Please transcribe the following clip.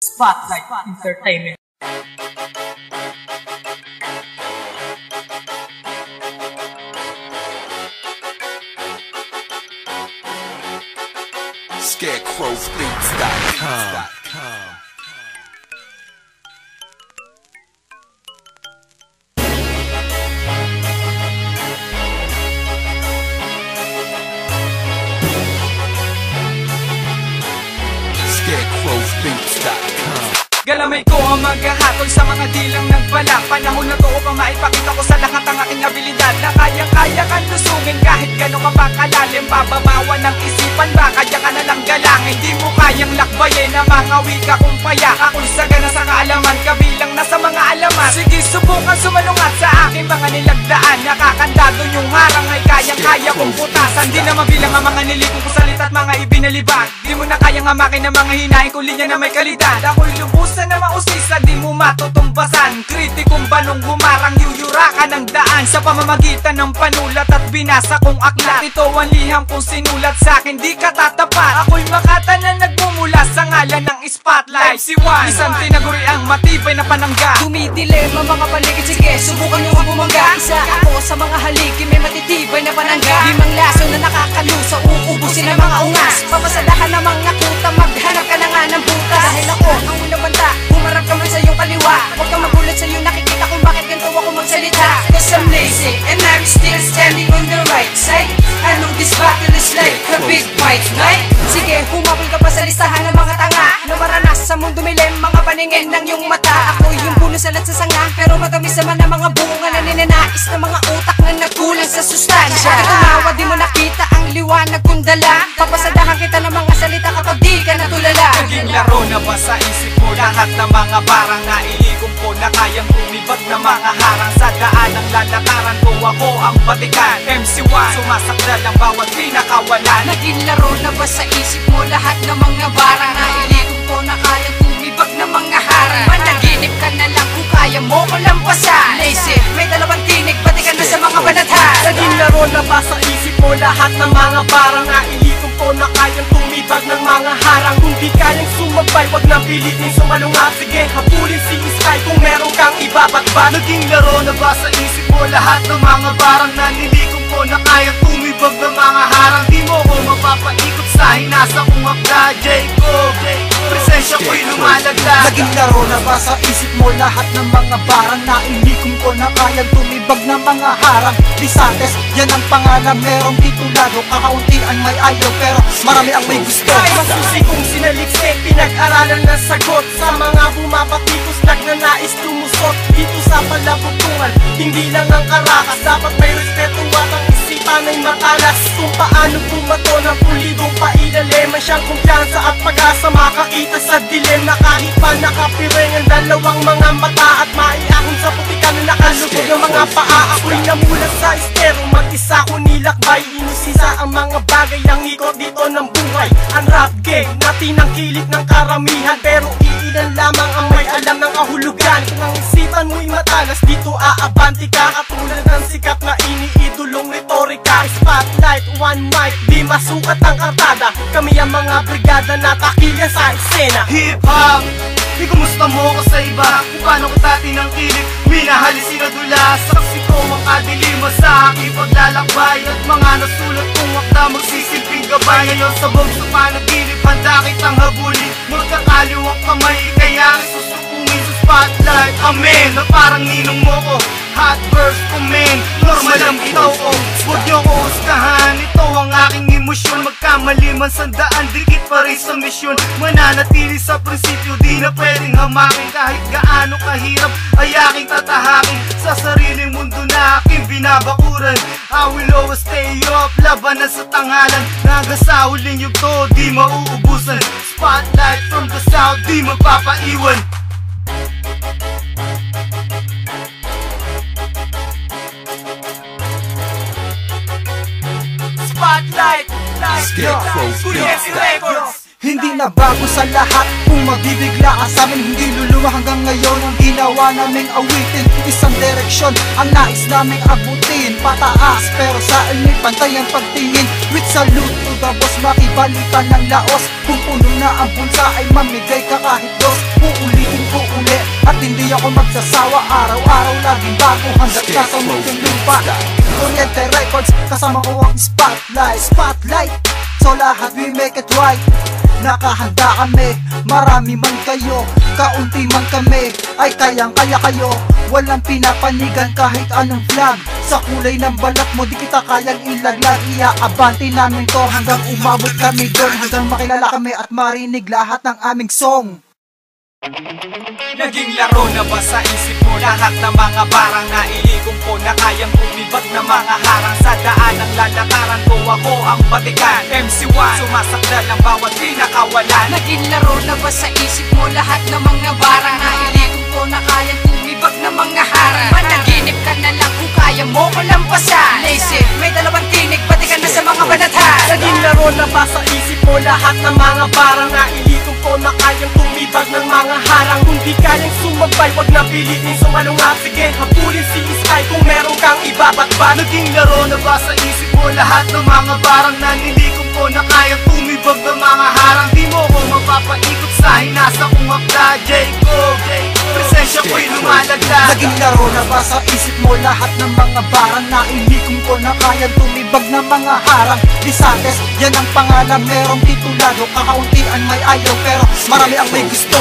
Spotlight Entertainment. ScarecrowFleets.com. ScarecrowFleets.com. Galamay ko ang maghahatol sa mga dilang nagbalak. Panahon na to upang maipakita ko sa lahat ang aking abilidad na kayang-kaya kang lusungin kahit gano'n ka pa kalalim. Bababawan ng isipan, baka diyan ka na lang galangin. Di mo kayang lakbayin ang mga wika kong payak. Ako'y sagana sa kaalaman, kabilang na sa mga alamat. Sige, subukan sumalungat sa aking mga nilagdaan. Nakakandado yung harang ay kayang-kaya kong putasan. Di na mabilang ang mga nilikong ko salita at mga ibinalibag. Di mo na kayang hamakin ang mga hinahin ko linya na may kalidad. Ako'y lubusan na mausisa, di mo matutumbasan. Kritikong banong humarang, yuyura ka ng daan sa pamamagitan ng panulat at binasa kong aklat. Ito ang liham kong sinulat sa'kin, di ka tatapat. Ako'y makata na nagmumula sa ngalan ng Spotlight MC1, isang tinaguri ang matibay na panangga. Dumidilim ang mga paligid, sige, subukan nyo ang bumangga. Isa ako sa mga haligi, may matitibay na panangga. Limang laso na nakakalusa, uubusin ang mga ungas. Papasadahan ng mga kuta, maghanap ka na nga ng butas. Dahil ako ang unang banta, humarap ka man sa iyong kaliwa. Huwag kang magulat sa iyong nakikita kung bakit ganito ako magsalita. Cause I'm lazy and I'm still standing on the right side. I know this battle is like a big fight night. Sige, humabol ka pa sa listahan ng mga tanga na maranas sa mundo milim, mga paningin ng iyong mata. Ako yung puno salat sa sanga, pero matamis naman ang mga bunga na ninanais ng mga utak na nagkulang sa sustansya. Kahit tumawa, di mo nakita ang liwanag kong dala. Papasadahan kita ng mga salita kapag di ka natulala. Naging laro na ba sa isip mo lahat ng mga barang na ilikom ko na kayang lumibag na mga harang sa daan ng lalakaran ko? Ako ang batikan, MC1, sumasakdal ang bawat pinakawalan. Naging laro na ba sa isip mo lahat ng mga barang na ilikom ko na kayang lumibag na mga harang? Managinip ka na lang kung kaya mo ko lampasan. Lazy, may dalawang tinig, pati ka na sa mga banathan. Naging laro na ba sa isip mo lahat ng mga barang na ilikom ko na kayang tumibag ng mga harang? Kung di kayang sumabay, wag na pilitin sumalungat. Sige, habulin si Sky kung meron kang ibabatbat. Naging laro na ba sa isip mo lahat ng mga barang na nilikom ko na kayang tumibag ng mga harang? Di mo ko mapapaikot sa hinasa kong akla, Jacob. Presensya ko'y lumalaglag. Naging laro na ba sa isip mo lahat ng mga barang na ilikom ko na kayang tumibag ng mga harang? Lisantes, yan ang pangalan, merong titulado. Kakauntian may ayaw pero marami ang may gusto. Ay, masusi kong sinaliksik, pinag-aralan na sagot sa mga bumapatikos, nagnanais tumusot dito sa palabutungan. Hindi lang ang karakas, dapat may respeto at ang isipan ay matalas. Kung paano bumato ng pulidong pailalim, ay siyang kumpiyansa at pag-asa makakita sa dilim. Na kahit pa nakapiring ang dalawang mga mata at maiahon sa putikan na nakalubog ng mga paa. Ako'y namulat sa estero, mag-isa ko nilakbay, inisisa ang mga bagay ang ikot dito ng buhay. Ang rap game, natin ang kilit ng karamihan, pero iilan lamang ang may alam ng kahulugan. Kung ang isipan mo'y matalas, dito aabanti ka. Katulad ng sikat na iniidolong retorika. Spotlight, one mic, di masukat ang kartada. Kami ang mga brigada na takilya sa eksena. Hip-hop, di kumusta mo ko sa iba? Kung paano kita tinangkilik, minahali sinadula. Saksi ko makadilima sa aking paglalakbay, at mga nasulat kong akda magsisilbing gabay. Ngayon sa buong sa panaginip, handa kitang habulin. Magkakaliw ang kamay, kaya susupungin sa spotlight. Amen, na parang ninong mo ko, hot verse ko men, normal ang bitaw ko. Huwag niyo ko hustahan, ito ang aking emosyon. Magkamali man sandaan, dikit pa rin sa misyon. Mananatili sa prinsipyo, di na pwedeng hamakin. Kahit gaano kahirap ay aking tatahakin. Sa sariling mundo na aking binabakuran, I will always stay up, labanan sa tanghalan. Hanggang sa huling yugto, di mauubusan. Spotlight from the south, di magpapaiwan. Spotlight, ScarecrowFleets.com. Hindi na bago sa lahat kung mabibigla ka sa amin. Hindi luluma hanggang ngayon ang ginawa naming awitin. Isang direksyon ang nais naming abutin, pataas pero sa ilmi pantay ang pagtingin. With salute to the boss, makibalitan ng laos. Kung puno na ang bulsa ay mamigay ka kahit dos. Di ako magsasawa, araw-araw laging bago hanggat kasunod yung lupa. Oriente Records, kasama ko ang Spotlight, so lahat we make it right. Nakahanda kami, marami man kayo, kaunti man kami, ay kayang-kaya kayo. Walang pinapanigan kahit anong flag. Sa kulay ng balat mo di kita kayang ilaglag. Iaabante namin to hanggang umabot kami doon, hanggang makilala kami at marinig lahat ng aming song. Naging laro na ba sa isip mo lahat ng mga barang na iligong ko na kayang bumibag na mga harang sa daan ng lalakaran ko? Ako ang batikan, MC1, sumasakdal ng bawat pinakawalan. Naging laro na ba sa isip mo lahat ng mga barang na iligong ko na kayang bumibag na mga harang? Managinip ka na lang kung kaya mo ko lampasan. Lazy, may dalawang tinig, batikan na sa mga banatan. Naging laro na ba sa isip mo lahat ng mga barang na iligong ko na kayang tumibag ng mga harang? Kung di kayang sumabay, wag na pilitin sumalungat. Sige, habulin si Sky kung meron kang ibabatbat. Naging laro na ba sa isip mo lahat ng mga barang na nilikom ko na kayang tumibag ng mga harang? Di mo ko mapapaikot sa hinasa kong akla. Jacob, presensya ko'y lumalaglag. Naging laro na ba sa isip mo lahat ng mga barang na ilikom ko na kayang tumibag ng mga harang? Lisates, yan ang pangalan, merong titulado, kakauntian may ayaw pero marami ang may gusto.